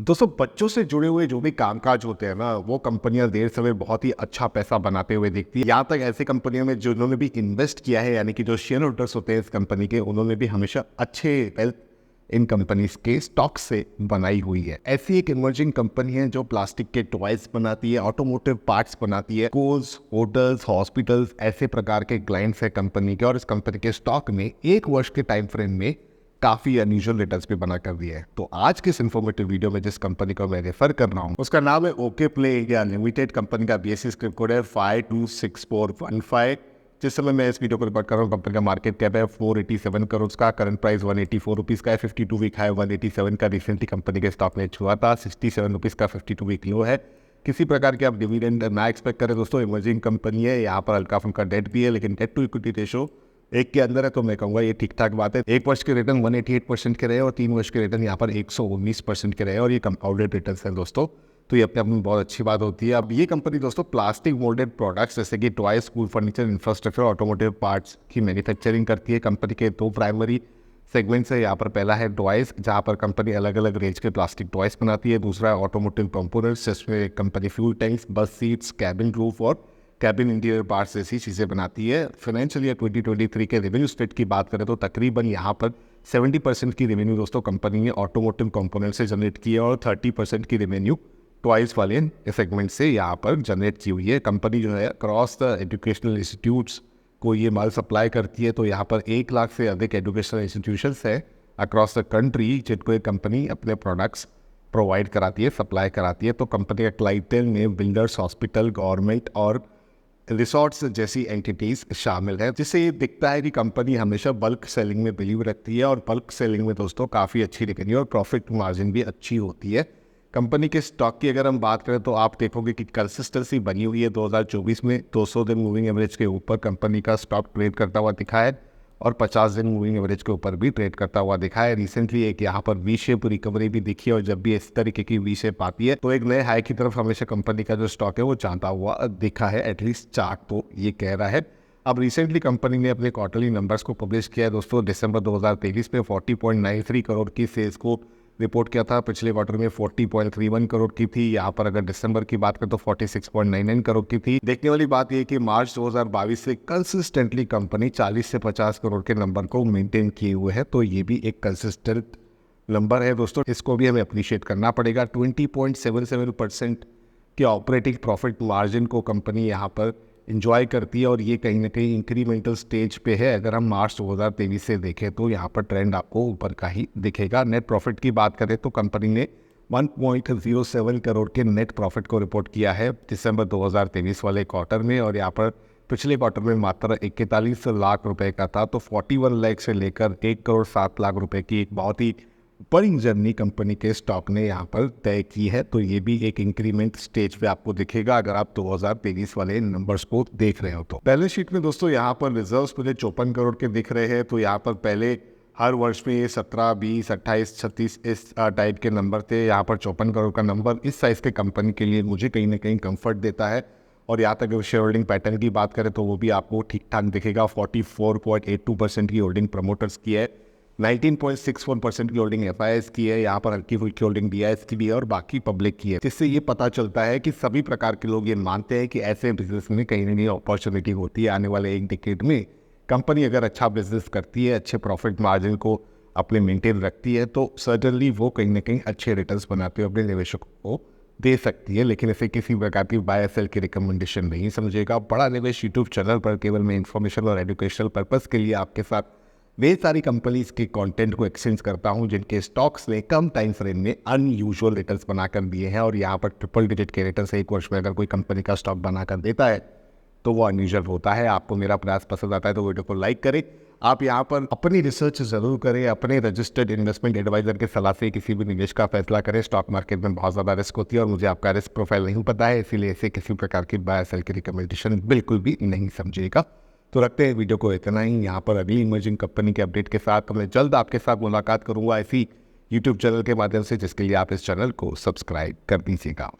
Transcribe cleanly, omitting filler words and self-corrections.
दोस्तों बच्चों से जुड़े हुए जो भी कामकाज होते हैं ना, वो कंपनियां देर समय बहुत ही अच्छा पैसा बनाते हुए दिखती है। यहाँ तक ऐसी कंपनियों में जिन्होंने भी इन्वेस्ट किया है, यानी कि जो शेयर होल्डर्स होते हैं इस कंपनी के, उन्होंने भी हमेशा अच्छे वेल्थ इन कंपनीज के स्टॉक से बनाई हुई है। ऐसी एक इमर्जिंग कंपनी है जो प्लास्टिक के टॉयज बनाती है, ऑटोमोटिव पार्ट्स बनाती है, स्कूल्स, होटल्स, हॉस्पिटल्स, ऐसे प्रकार के क्लाइंट्स है कंपनी के। और इस कंपनी के स्टॉक में 1 वर्ष के टाइम फ्रेम में काफी अनयूजुअल रिटर्न्स भी बना कर दिए हैं। तो आज के इस इन्फॉर्मेटिव वीडियो में जिस कंपनी को मैं रेफर कर रहा हूँ उसका नाम है okay play India limited. Company का बीएसई स्क्रिप्ट कोड है 526415। जिस समय मैं इस वीडियो को रिकॉर्ड कर रहा हूँ, कंपनी का मार्केट कैप है 487 करोड़ का, करंट प्राइस 184 रुपीज का है, 52 वीक हाई 187 का रिसेंटली कंपनी के स्टॉक में छुआ था, 67 रुपीज का 52 वीक लो है। किसी प्रकार के आप डिविडेंड ना एक्सपेक्ट करें दोस्तों, इमर्जिंग कंपनी है। यहाँ पर हल्का फुल्का डेट भी है, लेकिन डेट टू इक्विटी रेशो 1 के अंदर है, तो मैं कहूँगा ये ठीक ठाक बात है। 1 वर्ष के रिटर्न 188% के रहे और 3 वर्ष के रिटर्न यहाँ पर 119% के रहे, और ये कंपाउंडेड रिटर्न है दोस्तों। तो ये अपने आप में बहुत अच्छी बात होती है। अब ये कंपनी दोस्तों प्लास्टिक मोल्डेड प्रोडक्ट्स जैसे कि toy, school furniture, infrastructure, automotive parts की मैन्युफैक्चरिंग करती है। कंपनी के 2 प्राइमरी सेगमेंट्स है। यहाँ पर पहला है टॉयज, जहाँ पर कंपनी अलग अलग रेंज के प्लास्टिक टॉयज बनाती है। दूसरा है ऑटोमोटिव कंपोनेंट्स, जिसमें कंपनी फ्यूल टैंक्स, बस सीट्स, कैबिन रूफ और कैबिन इंटीरियर पार्ट्स जैसी चीज़ें बनाती है। फाइनेंशियल ईयर 2023 के रेवेन्यू स्प्लिट की बात करें तो तकरीबन यहाँ पर 70% की रेवेन्यू दोस्तों कंपनी ने ऑटोमोटिव कंपोनेंट से जनरेट की है, और 30% की रेवेन्यू टॉयज वाले सेगमेंट से यहाँ पर जनरेट की हुई है। कंपनी जो है अक्रॉस द एजुकेशनल इंस्टीट्यूट्स को ये माल सप्लाई करती है। तो यहाँ पर 1 लाख से अधिक एजुकेशनल इंस्टीट्यूशंस है अक्रॉस द कंट्री, जिनको ये कंपनी अपने प्रोडक्ट्स प्रोवाइड कराती है, सप्लाई कराती है। तो कंपनी का क्लाइंटेल में बिल्डर्स, हॉस्पिटल, गवर्नमेंट और रिसोर्ट्स जैसी एंटिटीज शामिल है, जिससे ये दिखता है कि कंपनी हमेशा बल्क सेलिंग में बिलीव रखती है। और बल्क सेलिंग में दोस्तों काफ़ी अच्छी रेवेन्यू और प्रॉफिट मार्जिन भी अच्छी होती है। कंपनी के स्टॉक की अगर हम बात करें तो आप देखोगे कि कंसिस्टेंसी बनी हुई है। 2024 में 200 दिन मूविंग एवरेज के ऊपर कंपनी का स्टॉक ट्रेड करता हुआ दिखा है, और 50 दिन मूविंग एवरेज के ऊपर भी ट्रेड करता हुआ दिखा है। रिसेंटली एक यहाँ पर वी शेप रिकवरी भी दिखी है, और जब भी इस तरीके की वी शेप आती है तो एक नए हाई की तरफ हमेशा कंपनी का जो स्टॉक है वो जाता हुआ दिखा है। एटलीस्ट चार्ट तो ये कह रहा है। अब रिसेंटली कंपनी ने अपने क्वार्टरली नंबर्स को पब्लिश किया है दोस्तों। दिसंबर 2023 में 40.93 करोड़ की सेल्स को रिपोर्ट किया था। पिछले क्वार्टर में 40.31 करोड़ की थी। यहाँ पर अगर दिसंबर की बात करें तो 46.99 करोड़ की थी। देखने वाली बात यह कि मार्च 2022 से कंसिस्टेंटली कंपनी 40 से 50 करोड़ के नंबर को मेंटेन किए हुए है। तो ये भी एक कंसिस्टेंट नंबर है दोस्तों, इसको भी हमें अप्रिशिएट करना पड़ेगा। 20.77% के ऑपरेटिंग प्रॉफिट मार्जिन को कंपनी यहाँ पर इंजॉय करती है, और ये कहीं ना कहीं इंक्रीमेंटल स्टेज पे है। अगर हम मार्च 2023 से देखें तो यहाँ पर ट्रेंड आपको ऊपर का ही दिखेगा। नेट प्रॉफिट की बात करें तो कंपनी ने 1.07 करोड़ के नेट प्रॉफिट को रिपोर्ट किया है दिसंबर 2023 वाले क्वार्टर में, और यहाँ पर पिछले क्वार्टर में मात्र 41 लाख रुपए का था। तो 41 लाख से लेकर 1.7 करोड़ रुपए की एक बहुत ही बड़ी जर्नी कंपनी के स्टॉक ने यहाँ पर तय की है। तो ये भी एक इंक्रीमेंट स्टेज पे आपको दिखेगा अगर आप 2023 वाले नंबर्स को देख रहे हो। तो बैलेंस शीट में दोस्तों यहाँ पर रिजर्व्स मुझे 54 करोड़ के दिख रहे हैं। तो यहाँ पर पहले हर वर्ष में ये 17, 20, 28, 36 इस टाइप के नंबर थे। यहाँ पर 54 करोड़ का नंबर इस साइज के कंपनी के लिए मुझे कहीं ना कहीं कंफर्ट देता है। और यहाँ तक शेयर होल्डिंग पैटर्न की बात करें तो वो भी आपको ठीक ठाक दिखेगा। 44.82% की होल्डिंग प्रमोटर्स की है, 19.61% की होल्डिंग एफआईआईएस की है, यहाँ पर हल्की फुल्की होल्डिंग बीआईएस की भी है, और बाकी पब्लिक की है। जिससे ये पता चलता है कि सभी प्रकार के लोग ये मानते हैं कि ऐसे बिजनेस में कहीं ना कहीं अपॉर्चुनिटी होती है। आने वाले 1 डिकेड में कंपनी अगर अच्छा बिजनेस करती है, अच्छे प्रॉफिट मार्जिन को अपने मेंटेन रखती है, तो सर्टनली वो कहीं ना कहीं अच्छे रिटर्न्स बनाते हुए अपने निवेशकों को दे सकती है। लेकिन इसे किसी प्रकार की बाय सेल की रिकमेंडेशन नहीं समझेगा। बड़ा निवेश यूट्यूब चैनल पर केवल मैं इन्फॉर्मेशन और एजुकेशनल पर्पस के लिए आपके साथ वे सारी कंपनीज के कंटेंट को एक्सचेंज करता हूं, जिनके स्टॉक्स ने कम टाइम फ्रेम में अनयूजुअल रिटर्न्स बनाकर दिए हैं। और यहाँ पर ट्रिपल डिजिट के रिटर्न्स 1 वर्ष में अगर कोई कंपनी का स्टॉक बनाकर देता है तो वो अनयूजुअल होता है। आपको मेरा प्रयास पसंद आता है तो वीडियो को लाइक करें। आप यहाँ पर अपनी रिसर्च जरूर करें, अपने रजिस्टर्ड इन्वेस्टमेंट एडवाइजर के सलाह से किसी भी निवेश का फैसला करें। स्टॉक मार्केट में बहुत ज़्यादा रिस्क होती है, और मुझे आपका रिस्क प्रोफाइल नहीं पता है, इसीलिए इसे किसी प्रकार की बाय सेल की रिकमेंडेशन बिल्कुल भी नहीं समझिएगा। तो रखते हैं वीडियो को इतना ही। यहाँ पर अगली इमर्जिंग कंपनी के अपडेट के साथ मैं जल्द आपके साथ मुलाकात करूंगा इसी यूट्यूब चैनल के माध्यम से, जिसके लिए आप इस चैनल को सब्सक्राइब कर दीजिएगा।